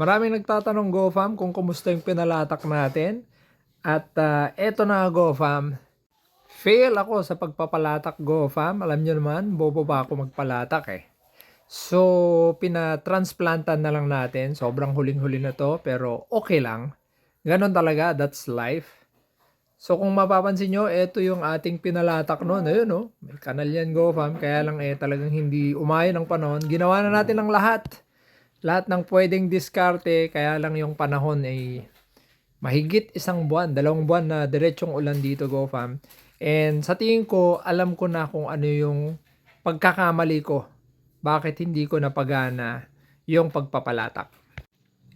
Maraming nagtatanong GoFam kung kumusta yung pinalatak natin. At eto na GoFam, fail ako sa pagpapalatak GoFam. Alam nyo naman, bobo ba ako magpalatak eh. So, pinatransplantan na lang natin. Sobrang huling-huli na to, pero okay lang. Ganon talaga, that's life. So, kung mapapansin nyo, eto yung ating pinalatak noon. Ayun no, may kanal yan GoFam. Kaya lang talagang hindi umayon ang panahon. Ginawa na natin ang lahat. Lahat ng pwedeng diskarte, kaya lang yung panahon ay mahigit 1 buwan, 2 buwan na diretsong ulan dito GoFam. And sa tingin ko, alam ko na kung ano yung pagkakamali ko. Bakit hindi ko napagana yung pagpapalatak.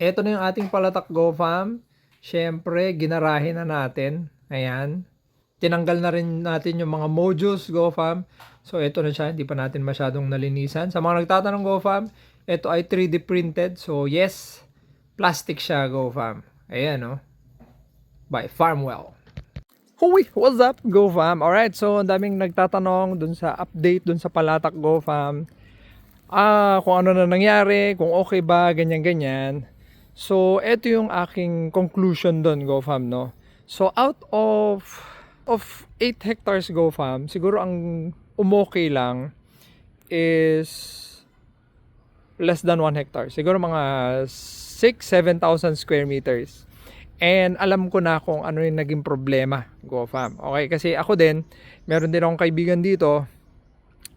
Ito na yung ating palatak GoFam. Siyempre, ginarahin na natin. Ayan. Tinanggal na rin natin yung mga modules GoFam. So ito na siya, hindi pa natin masyadong nalinisan. Sa mga nagtatanong GoFam, ito ay 3D printed. So yes, plastic siya GoFam. Ayan no. By Farmwell. Huy, what's up GoFam? Alright, so ang daming nagtatanong dun sa update dun sa palatak GoFam. Kung ano na nangyari, kung okay ba, ganyan-ganyan. So ito yung aking conclusion dun GoFam no. So out of 8 hectares GoFam, siguro ang umokay lang is less than 1 hectare. Siguro mga 6,000-7,000 square meters. And alam ko na kung ano yung naging problema, GoFam. Okay, kasi ako din, meron din akong kaibigan dito,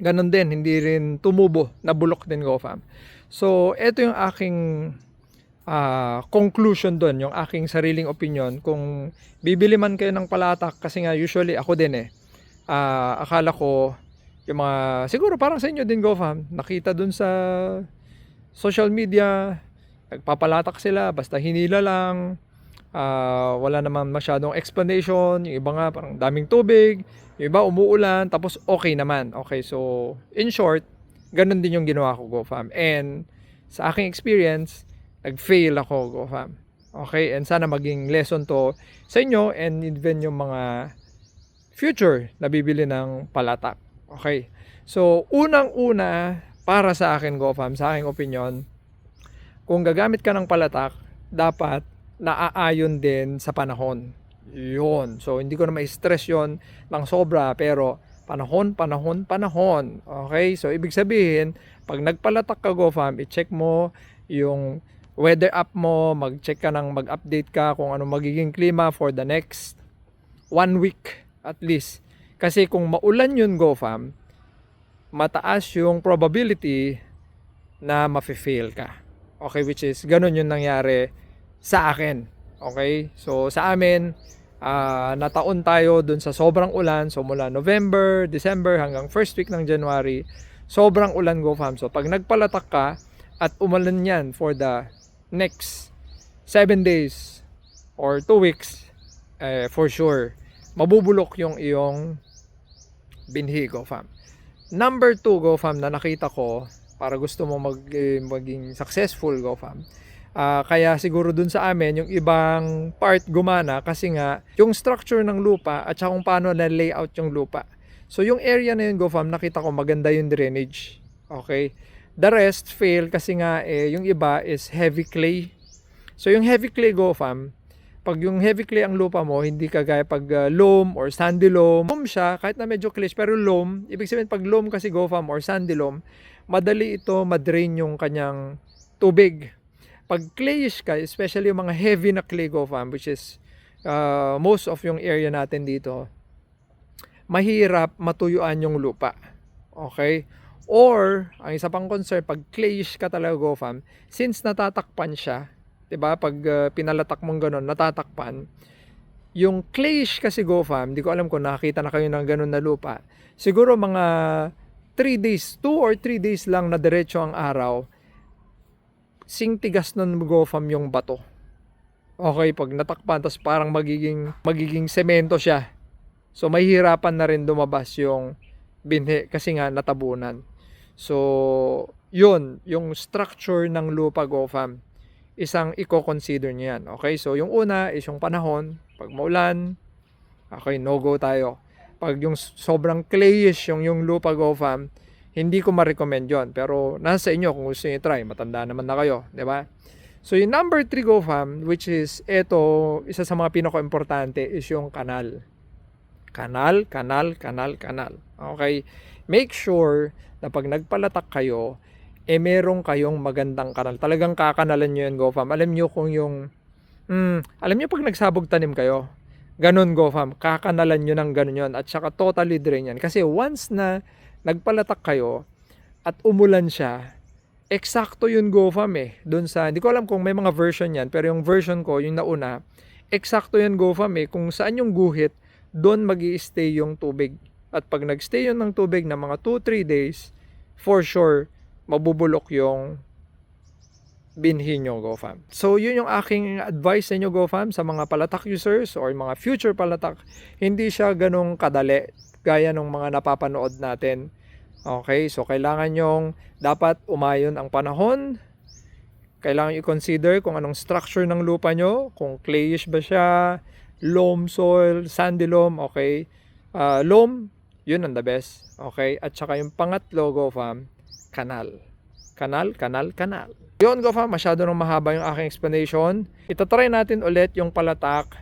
ganun din, hindi rin tumubo, nabulok din GoFam. So, ito yung aking conclusion doon, yung aking sariling opinion. Kung bibili man kayo ng palatak, kasi nga usually ako din akala ko yung mga, siguro parang sa inyo din GoFam, nakita dun sa social media, nagpapalatak sila, basta hinila lang, wala naman masyadong explanation, yung iba nga parang daming tubig, yung iba umuulan, tapos okay naman. Okay, so in short, ganun din yung ginawa ko GoFam. And sa aking experience, nag-fail ako GoFam. Okay, and sana maging lesson to sa inyo and even yung mga future na bibili ng palatak. Okay, so unang-una, para sa akin GoFam, sa aking opinion, kung gagamit ka ng palatak, dapat naaayon din sa panahon. Yun. So hindi ko na ma-stress yun ng sobra, pero panahon. Okay? So ibig sabihin, pag nagpalatak ka GoFam, i-check mo yung weather app mo, mag-check ka mag-update ka kung ano magiging klima for the next 1 week at least. Kasi kung maulan yun GoFam, mataas yung probability na mafe-fail ka. Okay, which is ganun yung nangyari sa akin. Okay, so sa amin, nataon tayo dun sa sobrang ulan. So mula November, December hanggang first week ng January, sobrang ulan GoFam. So pag nagpalatak ka at umulan yan for the next 7 days or 2 weeks, for sure, mabubulok yung iyong binhi GoFam. Number 2 GoFam na nakita ko, para gusto mo maging successful GoFam, kaya siguro dun sa amin yung ibang part gumana kasi nga yung structure ng lupa at saka kung paano na layout yung lupa. So yung area na yun GoFam, nakita ko maganda yung drainage. Okay, the rest fail kasi nga yung iba is heavy clay. So yung heavy clay GoFam, pag yung heavy clay ang lupa mo, hindi kagaya pag loam or sandy loam. Loam siya, kahit na medyo clay, pero loam, ibig sabihin pag loam kasi GoFam or sandy loam, madali ito madrain yung kanyang tubig. Pag clayish ka, especially yung mga heavy na clay GoFam, which is most of yung area natin dito, mahirap matuyuan yung lupa. Okay? Or, ang isa pang concern, pag clayish ka talaga GoFam, since natatakpan siya, 'di ba? Pag pinalatak mong gano'n, natatakpan. Yung clayish kasi GoFam, hindi ko alam kung nakakita na kayo ng gano'n na lupa. Siguro mga 3 days, 2 or 3 days lang na diretso ang araw, tigas nun GoFam yung bato. Okay, pag natakpan, tapos parang magiging semento siya. So, mahihirapan na rin lumabas yung binhi kasi nga natabunan. So, yun, yung structure ng lupa GoFam, isang i-consider niyo yan. Okay, so yung una is yung panahon. Pag maulan, okay, no-go tayo. Pag yung sobrang clayish yung lupa GoFam, hindi ko ma-recommend yon. Pero nasa inyo kung gusto niyo try, matanda naman na kayo, di ba? So yung number 3 go fam, which is ito, isa sa mga pinaka-importante is yung kanal. Kanal. Okay? Make sure na pag nagpalatak kayo, meron kayong magandang kanal. Talagang kakanalan nyo yan, go fam. Alam nyo kung yung, alam nyo pag nagsabog tanim kayo, ganun go fam, kakanalan nyo ng ganun yun. At saka totally drain yan. Kasi once na nagpalatak kayo, at umulan siya, eksakto yun go fam Doon sa, hindi ko alam kung may mga version yan, pero yung version ko, yung nauna, eksakto yun go fam kung saan yung guhit, doon magi-stay yung tubig. At pag nagstay yun ng tubig na mga 2-3 days, for sure, mabubulok yung binhi nyo go fam. So yun yung aking advice sa inyo go fam sa mga palatak users or mga future palatak. Hindi siya ganong kadali gaya ng mga napapanood natin. Okay, so kailangan nyong dapat umayon ang panahon. Kailangan i-consider kung anong structure ng lupa nyo, kung clayish ba siya, loam soil, sandy loam, okay. Loam, yun ang the best. Okay, at saka yung pangatlo go fam, kanal. Kanal. Yun go fam, masyado nang mahaba yung aking explanation. Itatry natin ulit yung palatak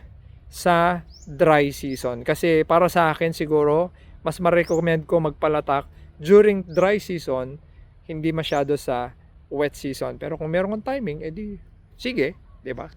sa dry season. Kasi para sa akin siguro, mas ma-recommend ko magpalatak during dry season, hindi masyado sa wet season. Pero kung meron kang timing, edi sige, 'di ba?